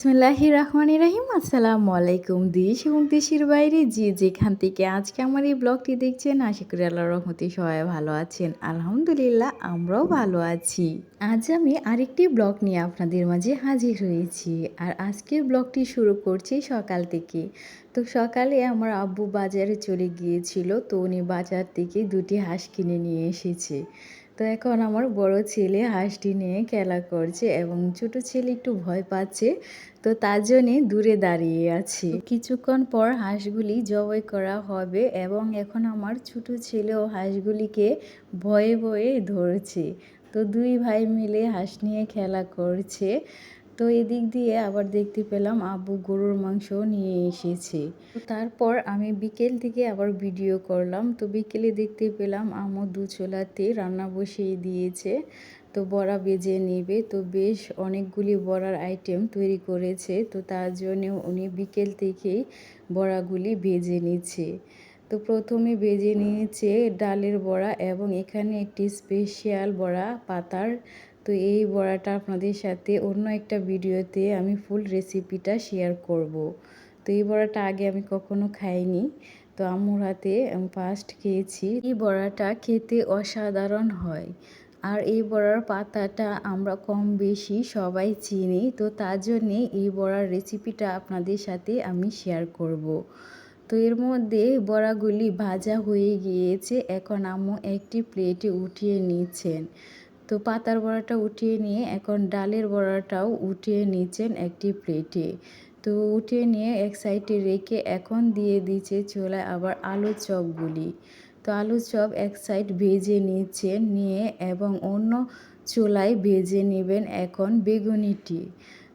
বিসমিল্লাহির রহমানির রহিম। আসসালামু আলাইকুম। দেশ এবং দেশের বাইরে যে যেখান থেকে আজকে আমার এই ব্লগটি দেখছেন, আশা করি আল্লাহর রহমতে সবাই ভালো আছেন। আলহামদুলিল্লাহ, আমরাও ভালো আছি। আজ আমি আরেকটি ব্লগ নিয়ে আপনাদের মাঝে হাজির হয়েছি। আর আজকের ব্লগটি শুরু করছি সকাল থেকে। তো সকালে আমার আব্বু বাজারে চলে গিয়েছিল, তো উনি বাজার থেকে দুটি হাঁস কিনে নিয়ে এসেছে। তো এখন আমার বড় ছেলে হাঁসটি নিয়ে খেলা করছে এবং ছোট ছেলে একটু ভয় পাচ্ছে, তো তার জন্যে দূরে দাঁড়িয়ে আছি। কিছুক্ষণ পর হাঁসগুলি জবাই করা হবে এবং এখন আমার ছোট ছেলেও হাঁসগুলিকে ভয়ে ভয়ে ধরছে। তো দুই ভাই মিলে হাঁস নিয়ে খেলা করছে। তো এদিক দিয়ে আবার দেখতে পেলাম আব্বু গরুর মাংস নিয়ে এসেছে। তো তারপর আমি বিকেল থেকে আবার ভিডিও করলাম। তো বিকেলে দেখতে পেলাম আম্মু দু চুলাতে রান্না বসিয়ে দিয়েছে। তো বড়া ভেজে নেবে, তো বেশ অনেকগুলি বড়ার আইটেম তৈরি করেছে। তো তার জন্য উনি বিকেল থেকেই বড়াগুলি ভেজে নিচ্ছে। তো প্রথমে ভেজে নিয়েছে ডালের বড়া এবং এখানে একটি স্পেশাল বড়া পাতার। তো এই বড়াটা আপনাদের সাথে অন্য একটা ভিডিওতে আমি ফুল রেসিপিটা শেয়ার করব। তো এই বড়াটা আগে আমি কখনো খাইনি, তো আম্মুর হাতে আমি ফার্স্ট খেয়েছি। এই বড়াটা খেতে অসাধারণ হয়। আর এই বড়ার পাতাটা আমরা কম বেশি সবাই চিনি, তো তার জন্যে এই বড়ার রেসিপিটা আপনাদের সাথে আমি শেয়ার করব। তো এর মধ্যে বড়াগুলি ভাজা হয়ে গিয়েছে, এখন আম্মু একটি প্লেটে উঠিয়ে নিচ্ছেন। তো পাতার বড়াটা উঠিয়ে নিয়ে এখন ডালের বড়াটাও উঠিয়ে নিচ্ছেন একটি প্লেটে। তো উঠিয়ে নিয়ে এক সাইডে রেখে এখন দিয়ে দিচ্ছে চুলায় আবার আলুর চপগুলি। তো আলুর চপ এক সাইড ভেজে নিচ্ছেন নিয়ে এবং অন্য চুলায় ভেজে নেবেন এখন বেগুনিটি।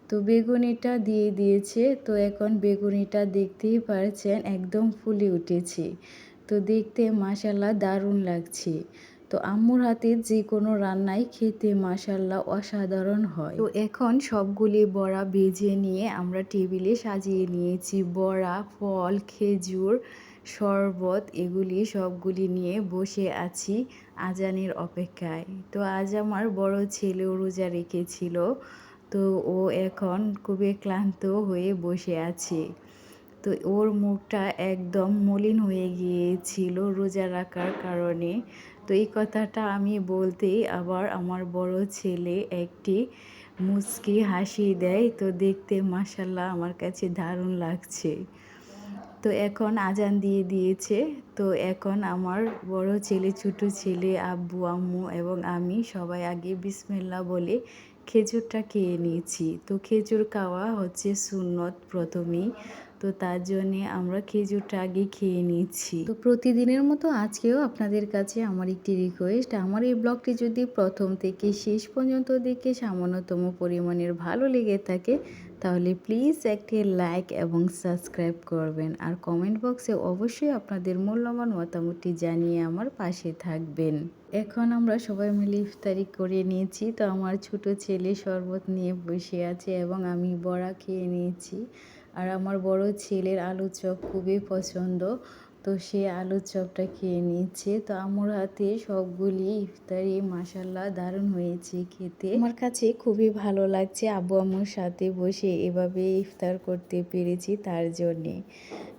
তো বেগুনিটা দিয়ে দিয়েছে, তো এখন বেগুনিটা দেখতেই পারছেন একদম ফুলে উঠেছে। তো দেখতে মাশাআল্লাহ দারুণ লাগছে। তো আম্মুর হাতের যে কোনো রান্নাই খেতে মাশাআল্লাহ অসাধারণ হয়। তো এখন সবগুলি বড়া ভেজে নিয়ে আমরা টেবিলে সাজিয়ে নিয়েছি। বড়া, ফল, খেজুর, শরবত এগুলি সবগুলি নিয়ে বসে আছি আজানের অপেক্ষায়। তো আজ আমার বড় ছেলেও রোজা রেখেছিল, তো ও এখন খুবই ক্লান্ত হয়ে বসে আছে। তো ওর মুখটা একদম মলিন হয়ে গিয়েছিল রোজা রাখার কারণে। তো এই কথাটা আমি বলতেই আবার আমার বড় ছেলে একটি মুচকি হাসি দেয়। তো দেখতে মাশাআল্লাহ আমার কাছে দারুণ লাগছে। তো এখন আজান দিয়ে দিয়েছে। তো এখন আমার বড় ছেলে, ছোট ছেলে, আব্বু আম্মু এবং আমি সবাই আগে বিসমিল্লাহ বলে খেজুরটা খেয়ে নিয়েছি। তো খেজুর খাওয়া হচ্ছে সুন্নত প্রথমেই, তো তার জন্যে আমরা খেজুরটা আগে খেয়ে নিচ্ছি। তো প্রতিদিনের মতো আজকেও আপনাদের কাছে আমার একটি রিকোয়েস্ট, আমার এই ব্লগটি যদি প্রথম থেকে শেষ পর্যন্ত দেখে সামান্যতম পরিমাণের ভালো লেগে থাকে, তাহলে প্লিজ একটি লাইক এবং সাবস্ক্রাইব করবেন। আর কমেন্ট বক্সে অবশ্যই আপনাদের মূল্যবান মতামতটি জানিয়ে আমার পাশে থাকবেন। এখন আমরা সবাই মিলে ইফতারি করে নিয়েছি। তো আমার ছোট ছেলে শরবত নিয়ে বসে আছে এবং আমি বড়া খেয়ে নিয়েছি। আর আমার বড় ছেলের আলুর চপ খুবই পছন্দ, তো সে আলুর চপটা খেয়ে নিচ্ছে। তো আম্মুর হাতে সবগুলি ইফতারি মাশাআল্লাহ দারুণ হয়েছে খেতে। আমার কাছে খুবই ভালো লাগছে আব্বু আম্মুর সাথে বসে এভাবে ইফতার করতে পেরেছি তার জন্যে।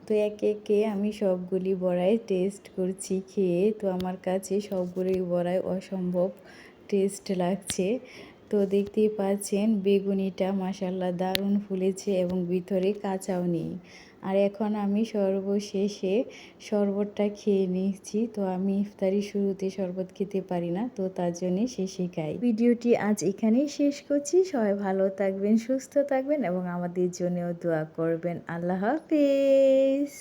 তো একে একে আমি সবগুলি বড়াই টেস্ট করছি খেয়ে। তো আমার কাছে সবগুলি বড়াই অসম্ভব টেস্ট লাগছে। তো দেখতেই পাচ্ছেন বেগুনিটা মাশাআল্লাহ দারুণ ফুলেছে এবং ভিতরে কাঁচাও নেই। আর এখন আমি সর্বশেষে শরবতটা খেয়ে নিচ্ছি। তো আমি ইফতারি শুরুতে শরবত খেতে পারি না, তো তার জন্যে শেষে খাই। ভিডিওটি আজ এখানেই শেষ করছি। সবাই ভালো থাকবেন, সুস্থ থাকবেন এবং আমাদের জন্যও দোয়া করবেন। আল্লাহ হাফেজ।